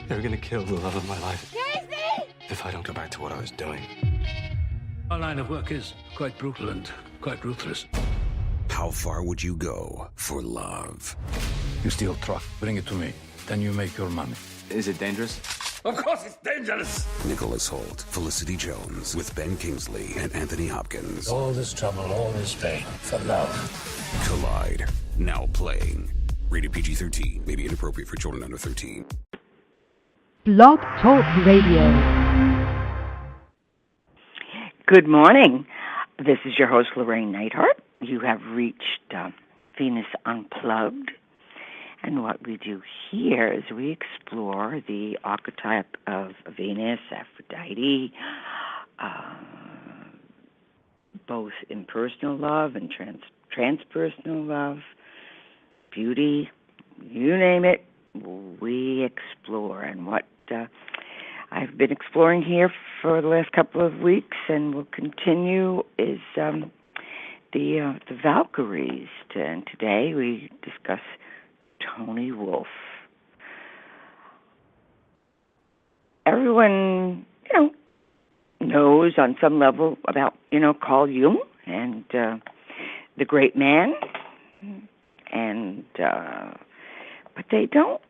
They're gonna kill the love of my life. Casey! If I don't go back to what I was doing. Our line of work is quite brutal and quite ruthless. How far would you go for love? You steal truck, bring it to me. Then you make your money. Is it dangerous? Of course it's dangerous! Nicholas Hoult, Felicity Jones, with Ben Kingsley and Anthony Hopkins. All this trouble, all this pain, for love. Collide, now playing. Rated PG-13, may be inappropriate for children under 13. Blog Talk Radio. Good morning. This is your host, Llorraine Neithardt. You have reached Venus Unplugged. And what we do here is we explore the archetype of Venus, Aphrodite, both in personal love and transpersonal love, beauty, you name it, we explore. And what I've been exploring here for the last couple of weeks and will continue is the Valkyries. And today we discuss Tony Wolff. Everyone, knows on some level about, Carl Jung and the great man, and but they don't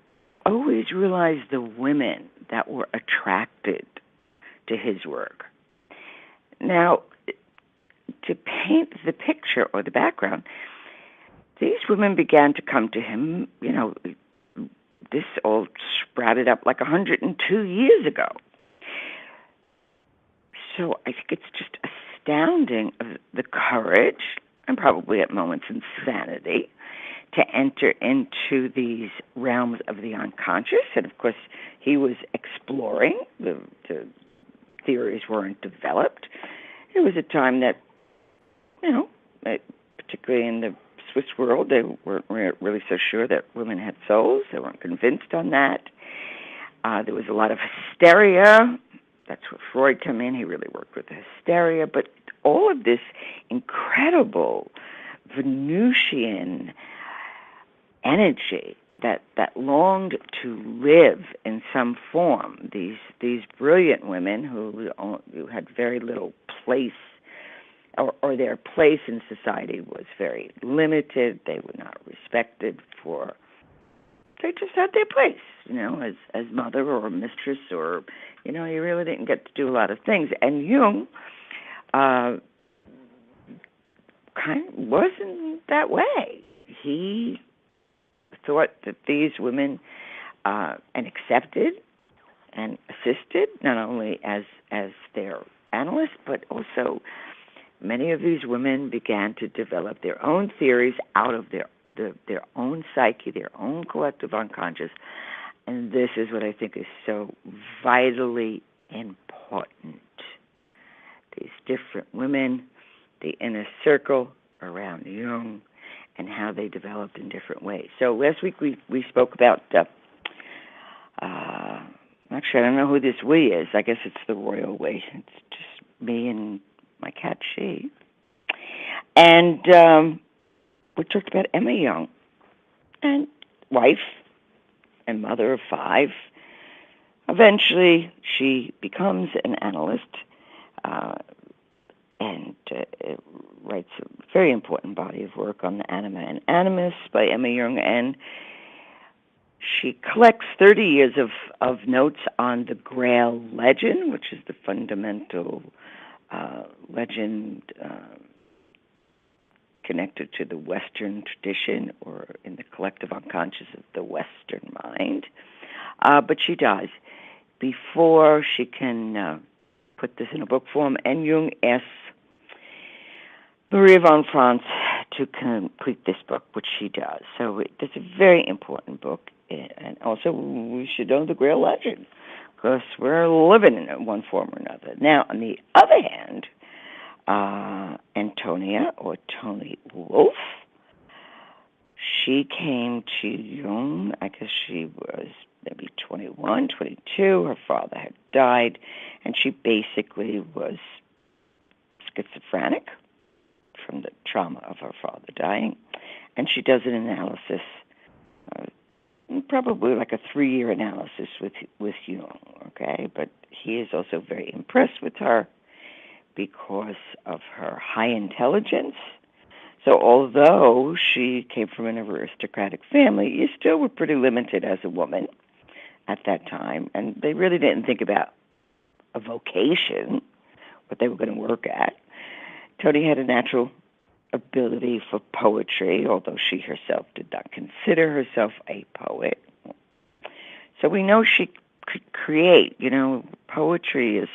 always realize the women that were attracted to his work. Now, to paint the picture or the background, these women began to come to him, this all sprouted up like 102 years ago. So I think it's just astounding of the courage, and probably at moments insanity, to enter into these realms of the unconscious. And of course, he was exploring. The theories weren't developed. It was a time that, particularly in the Swiss world, they weren't really so sure that women had souls. They weren't convinced on that. There was a lot of hysteria. That's where Freud came in. He really worked with the hysteria. But all of this incredible Venusian energy that longed to live in some form. These brilliant women who had very little place, or their place in society was very limited. They were not respected for. They just had their place, as mother or mistress, or you really didn't get to do a lot of things. And Jung kind of wasn't that way. He thought that these women and accepted and assisted not only as their analysts, but also many of these women began to develop their own theories out of their own psyche, their own collective unconscious. And this is what I think is so vitally important. These different women, the inner circle around Jung, and how they developed in different ways. So last week we spoke about, actually I don't know who this we is. I guess it's the royal we. It's just me and my cat, she. And we talked about Emma Jung, and wife and mother of 5. Eventually, she becomes an analyst and writes a very important body of work on the Anima and Animus by Emma Jung, and she collects 30 years of notes on the Grail legend, which is the fundamental legend connected to the Western tradition or in the collective unconscious of the Western mind. But she dies before she can put this in a book form, and Jung asks Maria von Franz to complete this book, which she does. So it's a very important book, and also we should know the Grail legend, because we're living in it in one form or another. Now, on the other hand, Antonia, or Tony Wolff, she came to Jung, I guess she was maybe 21, 22. Her father had died, and she basically was schizophrenic from the trauma of her father dying. And she does an analysis probably like a 3-year analysis with Jung, okay? But he is also very impressed with her because of her high intelligence. So although she came from an aristocratic family, you still were pretty limited as a woman at that time, and they really didn't think about a vocation, what they were going to work at. Toni had a natural ability for poetry, although she herself did not consider herself a poet. So we know she could create. Poetry is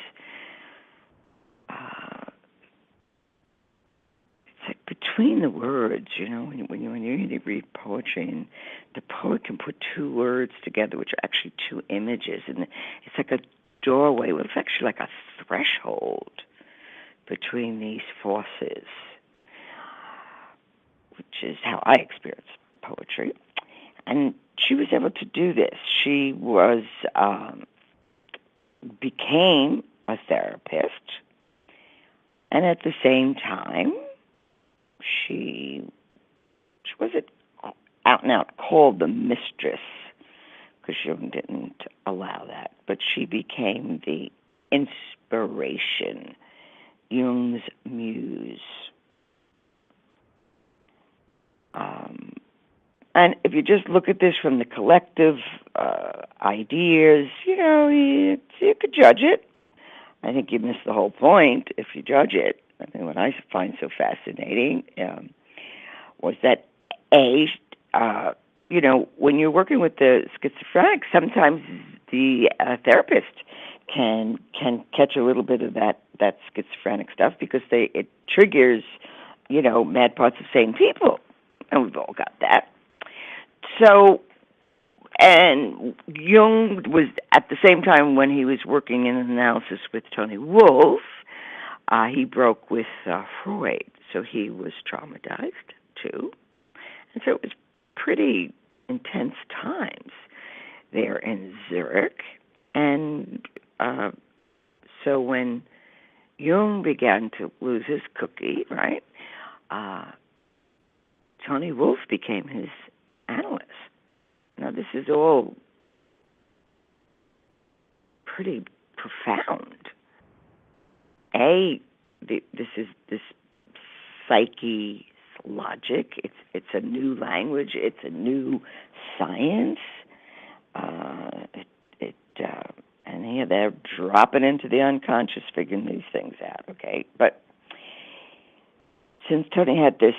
it's like between the words. When you read poetry, and the poet can put 2 words together, which are actually 2 images, and it's like a doorway. Well, it's actually like a threshold between these forces, which is how I experience poetry. And she was able to do this. She became a therapist, and at the same time, she wasn't out and out called the mistress, because Jung didn't allow that, but she became the inspiration, Jung's muse. And if you just look at this from the collective ideas, you could judge it. I think you miss the whole point if you judge it. I think what I find so fascinating was that, when you're working with the schizophrenic, sometimes the therapist can catch a little bit of that schizophrenic stuff because it triggers, mad parts of sane people. And we've all got that. So, and Jung was, at the same time when he was working in an analysis with Toni Wolff, he broke with Freud. So he was traumatized, too. And so it was pretty intense times there in Zurich. And so when Jung began to lose his cookie, right, Toni Wolff became his analyst. Now, this is all pretty profound. This is this psyche logic. It's a new language. It's a new science. And here they're dropping into the unconscious, figuring these things out. Okay, but since Toni had this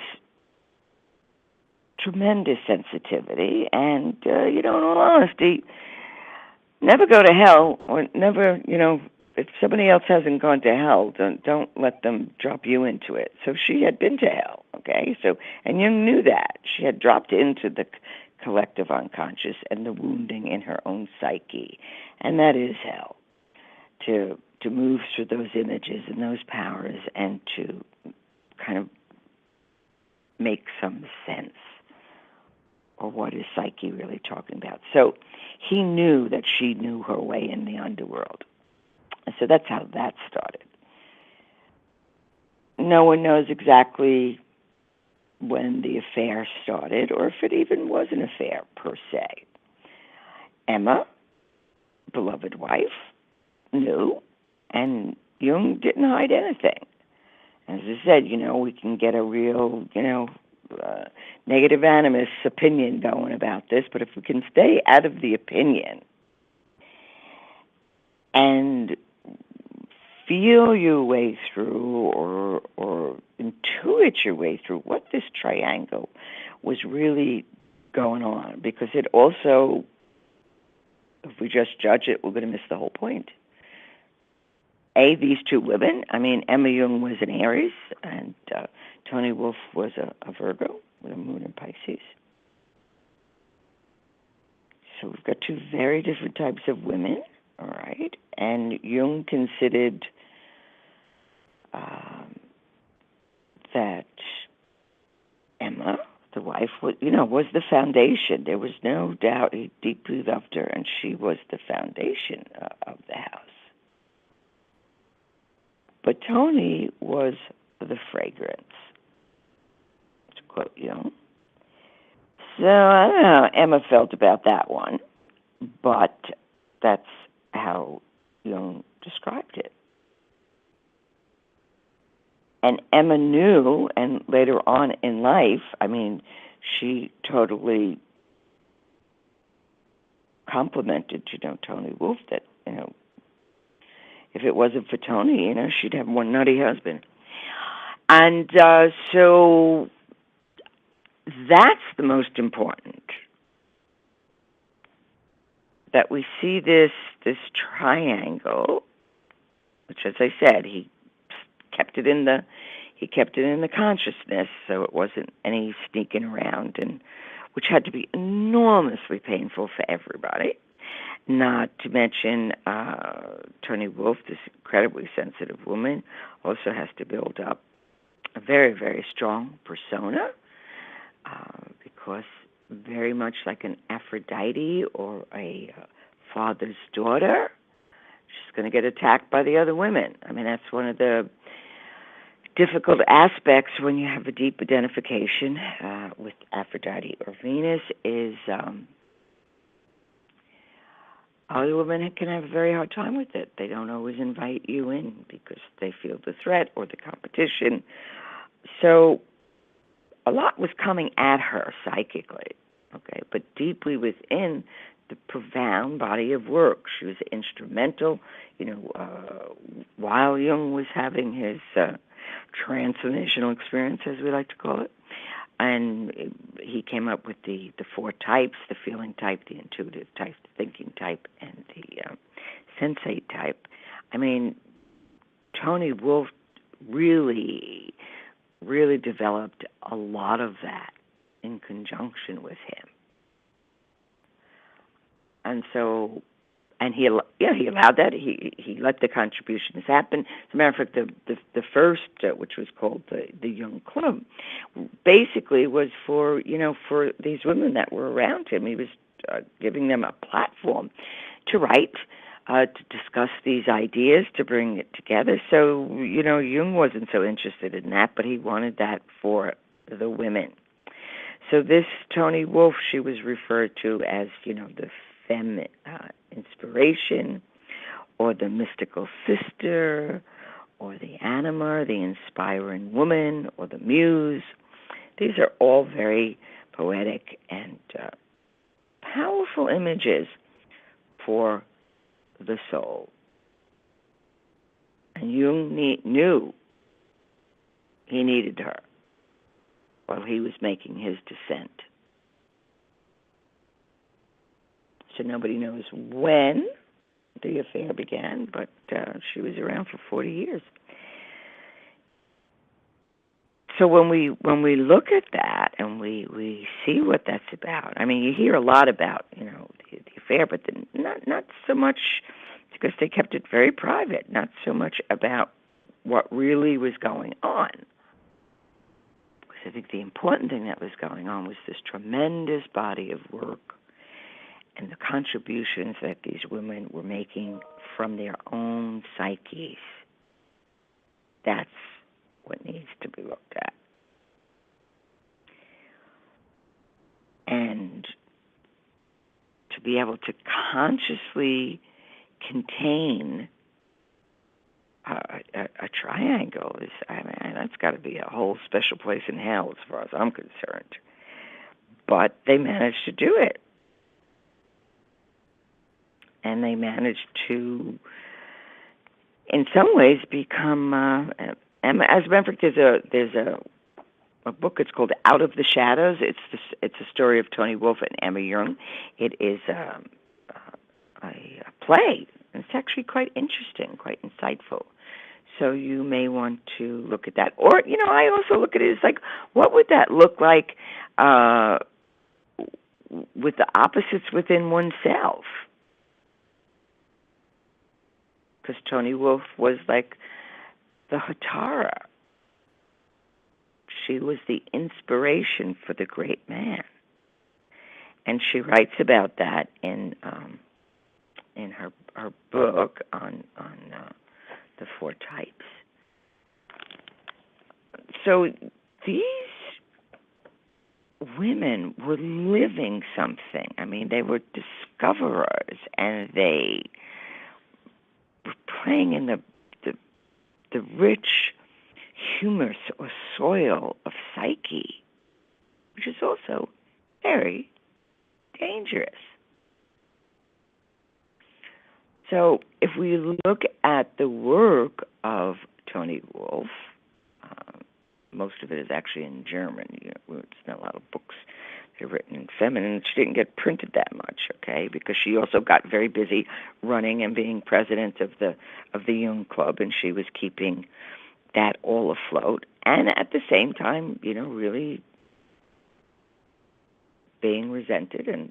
tremendous sensitivity, and in all honesty, never go to hell, or never, if somebody else hasn't gone to hell, don't let them drop you into it. So she had been to hell, okay? So, and Jung knew that. She had dropped into the collective unconscious and the wounding in her own psyche, and that is hell. To move through those images and those powers and to kind of make some sense. Or what is psyche really talking about? So he knew that she knew her way in the underworld. And so that's how that started. No one knows exactly when the affair started or if it even was an affair per se. Emma, beloved wife, knew, and Jung didn't hide anything. As I said, we can get a real, negative animus opinion going about this, but if we can stay out of the opinion and feel your way through or intuit your way through what this triangle was really going on, because it also, if we just judge it, we're going to miss the whole point. These 2 women, Emma Jung was an Aries, and Toni Wolff was a Virgo with a moon in Pisces. So we've got 2 very different types of women, all right? And Jung considered that Emma, the wife, was the foundation. There was no doubt he deeply loved her, and she was the foundation of the house. But Toni was the fragrance, to quote Jung. So I don't know how Emma felt about that one, but that's how Jung described it. And Emma knew, and later on in life, I mean, she totally complimented, Tony Wolff, that, if it wasn't for Tony, she'd have one nutty husband. And so that's the most important, that we see this triangle, which, as I said, he kept it in the consciousness, so it wasn't any sneaking around, and which had to be enormously painful for everybody. Not to mention, Tony Wolff, this incredibly sensitive woman, also has to build up a very, very strong persona, because very much like an Aphrodite or a father's daughter, she's going to get attacked by the other women. I mean, that's one of the difficult aspects when you have a deep identification with Aphrodite or Venus is other women can have a very hard time with it. They don't always invite you in because they feel the threat or the competition. So a lot was coming at her psychically, okay, but deeply within the profound body of work. She was instrumental, while Jung was having his transformational experience, as we like to call it. And he came up with the four types: the feeling type, the intuitive type, the thinking type, and the sensate type. I mean, Tony Wolff really, really developed a lot of that in conjunction with him. And so, and he allowed that. He let the contributions happen. As a matter of fact, the first, which was called the Jung Club, basically was for these women that were around him. He was giving them a platform to write, to discuss these ideas, to bring it together. So Jung wasn't so interested in that, but he wanted that for the women. So this Tony Wolff, she was referred to as the femme inspiration, or the mystical sister, or the anima, the inspiring woman, or the muse. These are all very poetic and powerful images for the soul. And Jung knew he needed her while he was making his descent. So nobody knows when the affair began, but she was around for 40 years. So when we look at that and we see what that's about, I mean, you hear a lot about the affair, but not so much, because they kept it very private. Not so much about what really was going on. Because I think the important thing that was going on was this tremendous body of work and the contributions that these women were making from their own psyches. That's what needs to be looked at. And to be able to consciously contain a triangle is, that's got to be a whole special place in hell as far as I'm concerned. But they managed to do it. And they managed to, in some ways, become. As a matter of fact, there's a book. It's called Out of the Shadows. It's a story of Tony Wolff and Emma Jung. It is a play. And it's actually quite interesting, quite insightful. So you may want to look at that. Or I also look at it as like, what would that look like with the opposites within oneself? Because Tony Wolff was like the Hatara. She was the inspiration for the great man. And she writes about that in her book on the four types. So these women were living something. I mean, they were discoverers, and they were playing in the rich humus or soil of psyche, which is also very dangerous. So if we look at the work of Toni Wolff, most of it is actually in German. It's not a lot of books that are written in feminine. She didn't get printed that much, okay, because she also got very busy running and being president of the Jung Club, and she was keeping that all afloat, and at the same time, really being resented and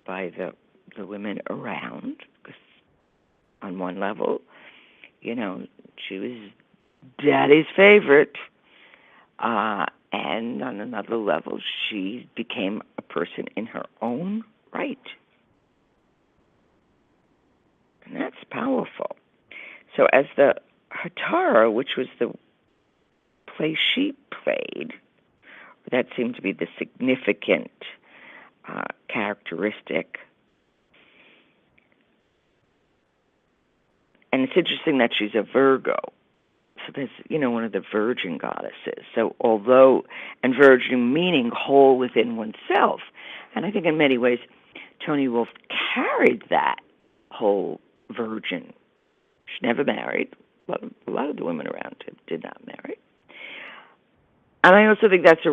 by the women around, because on one level, she was Daddy's favorite, and on another level, she became a person in her own right, and that's powerful. So as the Hatara, which was the play she played, that seemed to be the significant characteristic. And it's interesting that she's a Virgo. So that's, one of the virgin goddesses. So and virgin meaning whole within oneself. And I think in many ways, Toni Wolff carried that whole virgin. She never married. A lot of the women around her did not marry. And I also think that's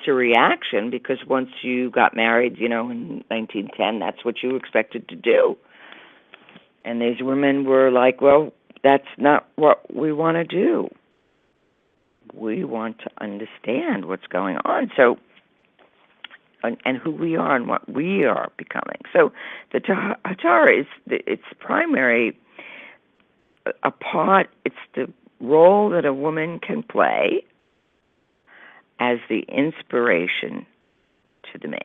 a reaction, because once you got married, in 1910, that's what you expected to do. And these women were like, well, that's not what we want to do. We want to understand what's going on. So, and who we are and what we are becoming. So the Hatara is its primary a part. It's the role that a woman can play as the inspiration to the man.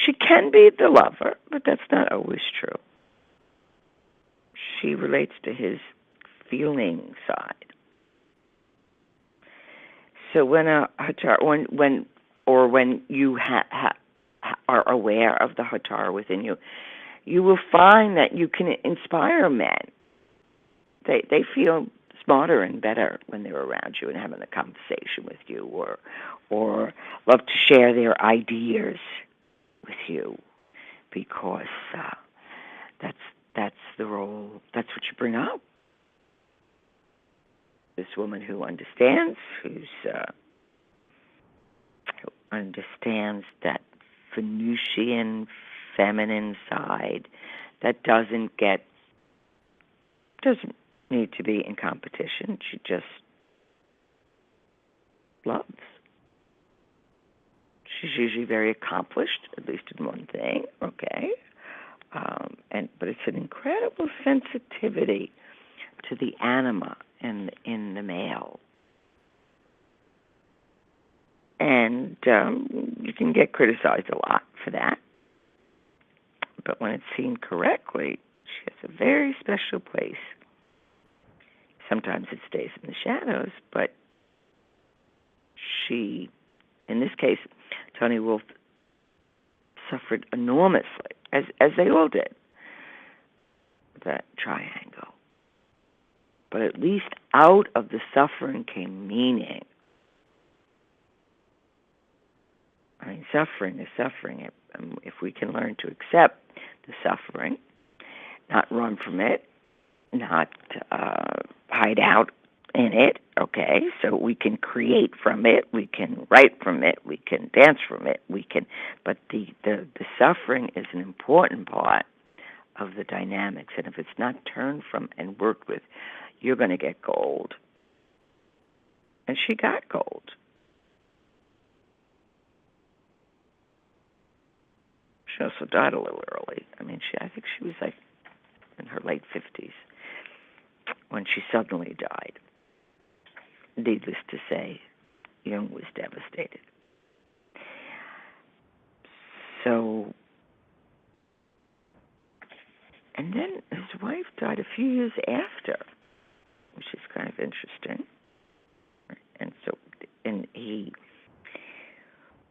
She can be the lover, but that's not always true. She relates to his feeling side. So when you are aware of the Hatara within you, you will find that you can inspire men. They feel smarter and better when they're around you and having a conversation with you, or love to share their ideas with you, because that's the role. That's what you bring up. This woman who understands, who understands that Venusian feminine side that doesn't need to be in competition. She just loves. She's usually very accomplished, at least in one thing, okay? But it's an incredible sensitivity to the anima in the male. And you can get criticized a lot for that. But when it's seen correctly, she has a very special place. Sometimes it stays in the shadows, but she, in this case, Toni Wolff suffered enormously, as they all did, that triangle. But at least out of the suffering came meaning. I mean, suffering is suffering. If we can learn to accept the suffering, not run from it, not hide out in it, okay? So we can create from it, we can write from it, we can dance from it, but the suffering is an important part of the dynamics, and if it's not turned from and worked with, you're going to get gold. And she got gold. She also died a little early. I mean, I think she was like in her late 50s when she suddenly died. Needless to say, Jung was devastated. So, and then his wife died a few years after, which is kind of interesting. and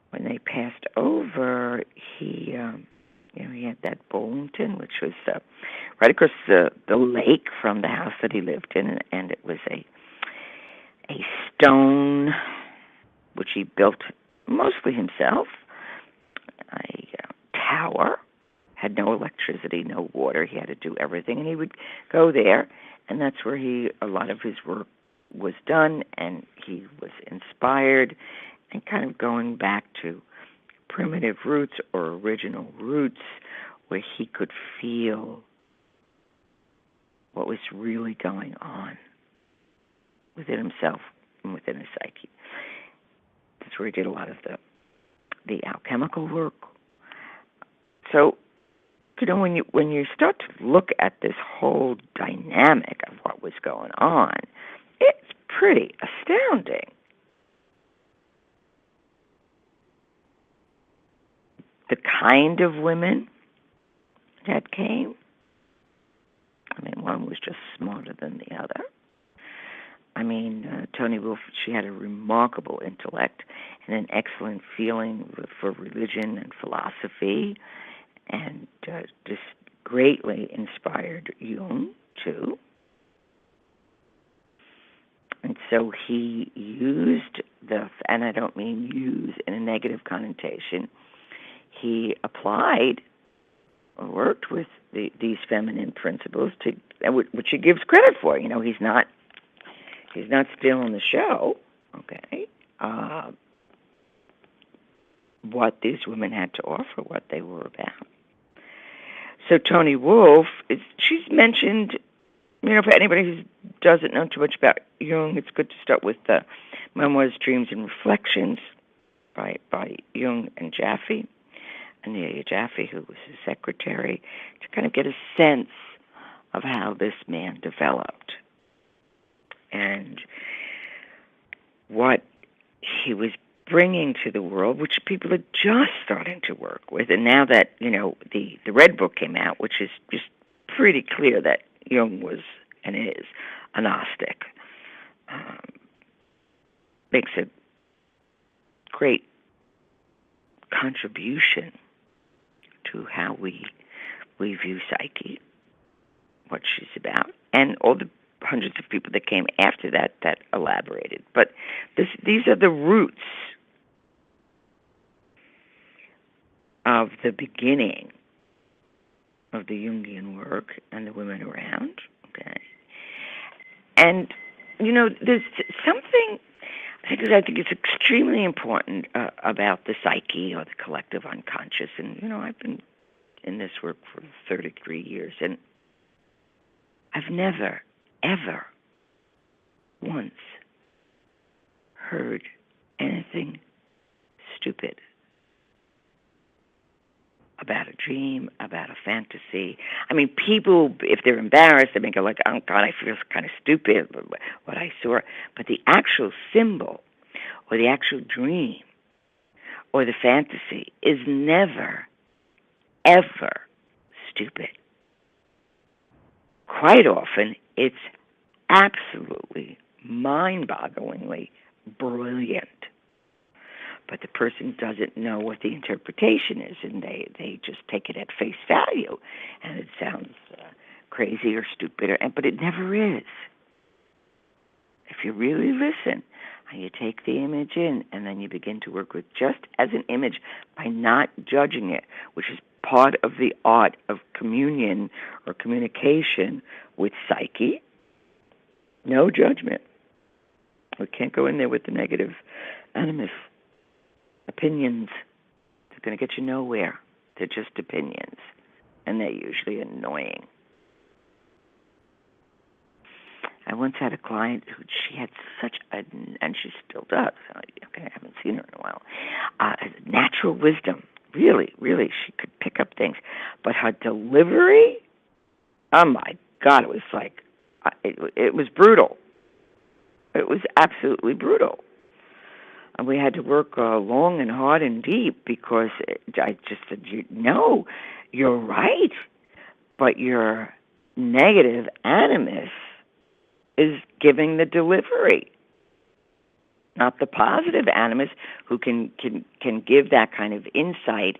when they passed over, he had that Bollington, which was right across the lake from the house that he lived in, and it was a stone which he built mostly himself, a tower, had no electricity, no water. He had to do everything, and he would go there, and that's where a lot of his work was done, and he was inspired and kind of going back to primitive roots or original roots where he could feel what was really going on within himself and within his psyche. That's where he did a lot of the alchemical work. So, when you start to look at this whole dynamic of what was going on, it's pretty astounding. The kind of women that came, one was just smarter than the other. Toni Wolff, she had a remarkable intellect and an excellent feeling for religion and philosophy, and just greatly inspired Jung, too. And so he used and I don't mean use in a negative connotation, he applied or worked with these feminine principles which he gives credit for. He's not stealing the show, okay? What these women had to offer, what they were about. So Toni Wolff, she's mentioned, for anybody who doesn't know too much about Jung, it's good to start with the Memoirs, Dreams, and Reflections by Jung and Jaffe, Amelia Jaffe, who was his secretary, to kind of get a sense of how this man developed and what he was bringing to the world, which people are just starting to work with. And now that, the Red Book came out, which is just pretty clear that Jung was and is a Gnostic, makes a great contribution to how we view psyche, what she's about, and all the hundreds of people that came after that elaborated. But these are the roots of the beginning of the Jungian work and the women around, okay? And, there's something I think it's extremely important about the psyche or the collective unconscious. And, I've been in this work for 33 years, and I've never, ever once heard anything stupid about a dream, about a fantasy. People, if they're embarrassed, they may go like, oh, God, I feel kind of stupid what I saw. But the actual symbol or the actual dream or the fantasy is never, ever stupid. Quite often, it's absolutely mind-bogglingly brilliant. But the person doesn't know what the interpretation is, and they just take it at face value, and it sounds crazy or stupid, but it never is. If you really listen, and you take the image in, and then you begin to work with just as an image by not judging it, which is part of the art of communion or communication with psyche. No judgment. We can't go in there with the negative animus. Opinions, they're going to get you nowhere. They're just opinions, and they're usually annoying. I once had a client who she had such and she still does, okay, I haven't seen her in a while, natural wisdom. Really, really, she could pick up things. But her delivery, oh my God, it was like, it was brutal. It was absolutely brutal. And we had to work long and hard and deep because I just said, no, you're right, but your negative animus is giving the delivery. not the positive animus, who can give that kind of insight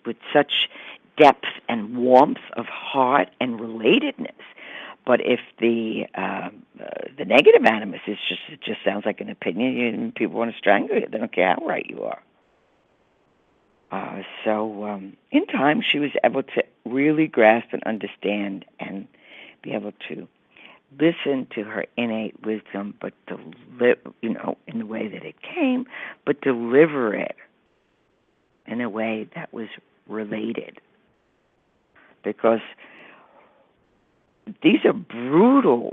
with such depth and warmth of heart and relatedness. But if the negative animus is just sounds like an opinion, and people want to strangle you, they don't care how right you are. So in time, she was able to really grasp and understand and be able to listen to her innate wisdom, but in the way that it came, but deliver it in a way that was related. Because these are brutal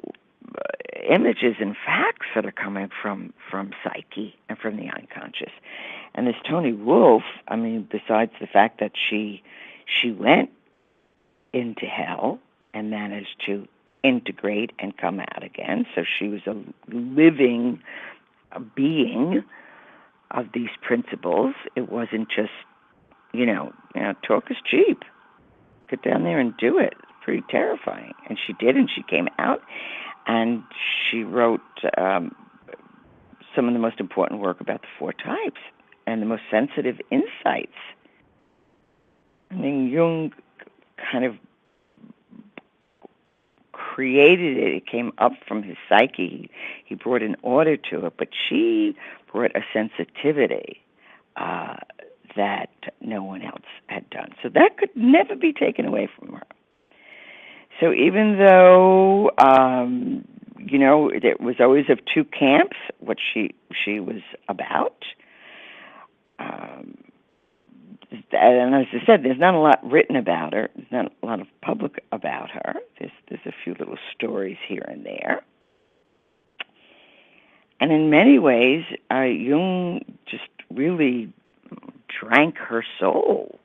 images and facts that are coming from psyche and from the unconscious. And this Toni Wolff, I mean, besides the fact that she went into hell and managed to integrate and come out again, so she was a living being of these principles. It wasn't just, talk is cheap. Get down there and do it. It's pretty terrifying. And she did, and she came out, and she wrote some of the most important work about the four types and the most sensitive insights. I mean, Jung kind of created it. It came up from his psyche. He brought an order to it, but she brought a sensitivity that no one else had done. So that could never be taken away from her. So even though, it was always of two camps, what she was about, and as I said, there's not a lot written about her. There's not a lot of public about her. There's a few little stories here and there. And in many ways, Jung just really drank her soul.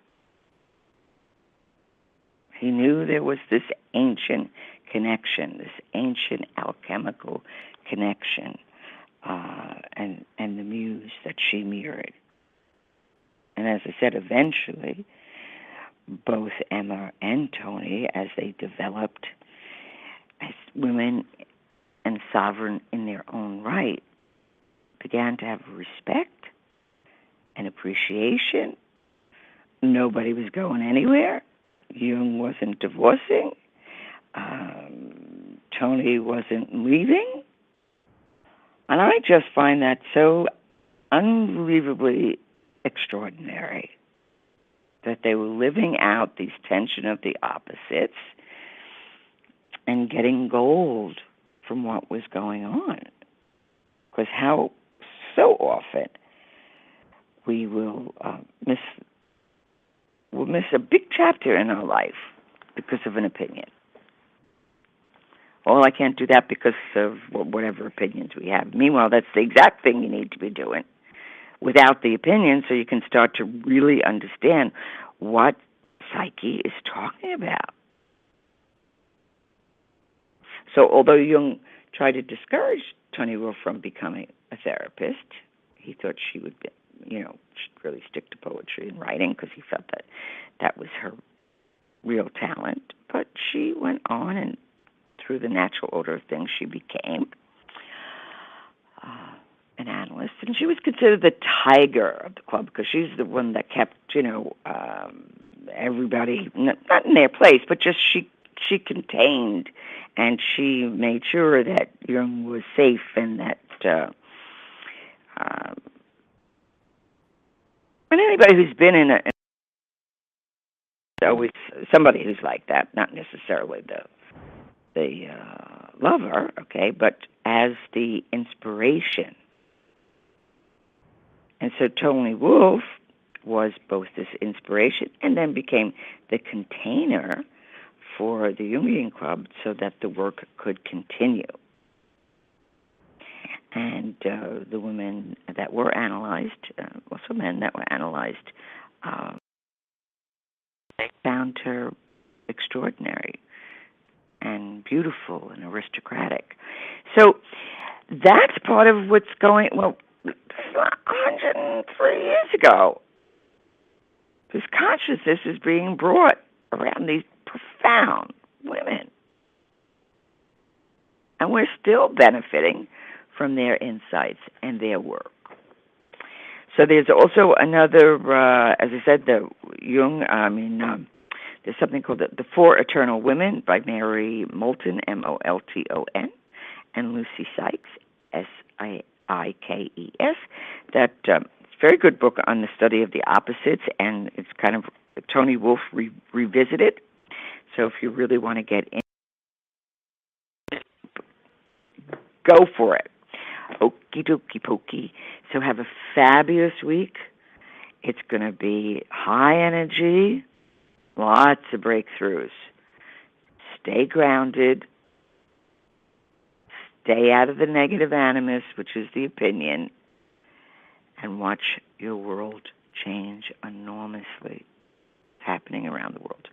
He knew there was this ancient connection, this ancient alchemical connection, and the muse that she mirrored. And as I said, eventually, both Emma and Toni, as they developed as women and sovereign in their own right, began to have respect and appreciation. Nobody was going anywhere. Jung wasn't divorcing. Toni wasn't leaving. And I just find that so unbelievably extraordinary that they were living out these tension of the opposites and getting gold from what was going on. Because how so often we will miss a big chapter in our life because of an opinion. Well, I can't do that because of whatever opinions we have. Meanwhile, that's the exact thing you need to be doing without the opinion, so you can start to really understand what psyche is talking about. So although Jung tried to discourage Toni Wolff from becoming a therapist, he thought she would be, she'd really stick to poetry and writing because he felt that was her real talent. But she went on, and through the natural order of things, she became an analyst. And she was considered the tiger of the club because she's the one that kept, everybody, not in their place, but just she contained, and she made sure that Jung was safe and that and anybody who's been in always somebody who's like that, not necessarily the lover, okay, but as the inspiration. And so Toni Wolff was both this inspiration and then became the container for the Jungian Club so that the work could continue. And the women that were analyzed, also men that were analyzed, found her extraordinary and beautiful and aristocratic. So that's part of what's going, 103 years ago. This consciousness is being brought around these profound women. And we're still benefiting from their insights and their work. So there's also another, as I said, there's something called The Four Eternal Women by Mary Moulton, Molton, and Lucy Sykes, Sikes. That's a very good book on the study of the opposites, and it's kind of Tony Wolff revisited. So if you really want to get in, go for it. Okie dokie pokey. So have a fabulous week. It's going to be high energy, lots of breakthroughs. Stay grounded. Stay out of the negative animus, which is the opinion, and watch your world change enormously. It's happening around the world.